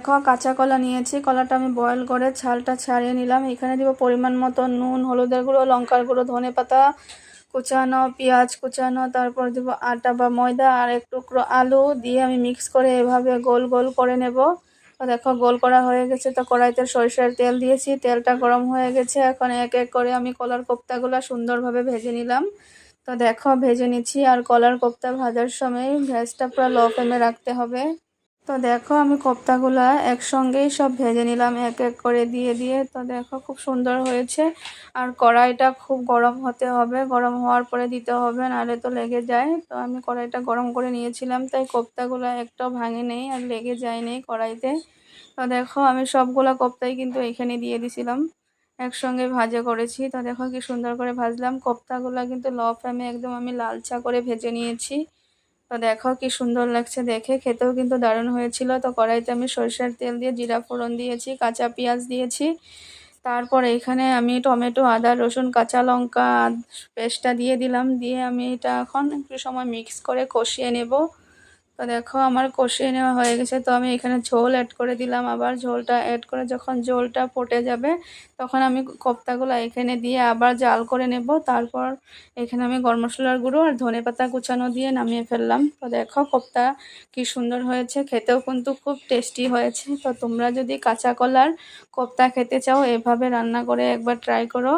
দেখো কাঁচা কলা নিয়েছি, কলাটা আমি বয়েল করে ছালটা ছাড়িয়ে নিলাম। এখানে দিব পরিমাণ মতো নুন, হলুদের গুঁড়ো, লঙ্কার গুঁড়ো, ধনেপাতা কুচানো, পেঁয়াজ কুচানো, তারপর দিব আটা বা ময়দা আর এক টুকরো আলু দিয়ে আমি মিক্স করে এভাবে গোল গোল করে নেব। তো দেখো গোল করা হয়ে গেছে। তো কড়াইতে সরিষার তেল দিয়েছি, তেলটা গরম হয়ে গেছে। এখন এক এক করে আমি কলার কোপ্তাগুলো সুন্দরভাবে ভেজে নিলাম। তো দেখো ভেজে নিচ্ছি। আর কলার কোপ্তা ভাজার সময় গ্যাসটা পুরো লো ফ্লেমে রাখতে হবে। তো দেখো আমি কোপ্তাগুলা একসঙ্গেই সব ভেজে নিলাম এক এক করে দিয়ে দিয়ে। তো দেখো খুব সুন্দর হয়েছে। আর কড়াইটা খুব গরম হতে হবে, গরম হওয়ার পরে দিতে হবে, নাহলে তো লেগে যায়। তো আমি কড়াইটা গরম করে নিয়েছিলাম, তাই কোপ্তাগুলা একটাও ভাঙে নেই আর লেগে যায় নেই কড়াইতে। তো দেখো আমি সবগুলা কোপ্তাই কিন্তু এখানে দিয়ে দিছিলাম, একসঙ্গে ভাজা করেছি। তো দেখো কি সুন্দর করে ভাজলাম কোপ্তাগুলা, কিন্তু লো ফ্লেমে একদম আমি লালচা করে ভেজে নিয়েছি। তো দেখো কি সুন্দর লাগছে দেখে, খেতেও কিন্তু দারুণ হয়েছিল। তো কড়াইতে আমি সরষের তেল দিয়ে জিরা ফোড়ন দিয়েছি, কাঁচা পেঁয়াজ দিয়েছি। তারপর এখানে আমি টমেটো, আদা, রসুন, কাঁচা লঙ্কা পেস্টটা দিয়ে দিলাম। দিয়ে আমি এটা এখন একটু সময় মিক্স করে কষিয়ে নেব। তো দেখো আমার কষিয়ে নেওয়া হয়ে গেছে। তো আমি এখানে ঝোল অ্যাড করে দিলাম। আবার ঝোলটা অ্যাড করে যখন ঝোলটা ফুটে যাবে, তখন আমি কোপ্তাগুলো এখানে দিয়ে আবার জাল করে নেব। তারপর এখানে আমি গরম মশলার গুঁড়ো আর ধনেপাতা কুচানো দিয়ে নামিয়ে ফেললাম। তো দেখো কোপ্তা কি সুন্দর হয়েছে, খেতেও কিন্তু খুব টেস্টি হয়েছে। তো তোমরা যদি কাঁচা কলার কোপ্তা খেতে চাও, এভাবে রান্না করে একবার ট্রাই করো।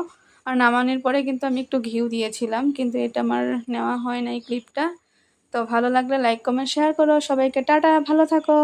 আর নামানোর পরে কিন্তু আমি একটু ঘিউ দিয়েছিলাম, কিন্তু এটা আমার নেওয়া হয় না এই ক্লিপটা। তো ভালো লাগলে লাইক কমেন্ট শেয়ার করো। সবাইকে টাটা, ভালো থাকো।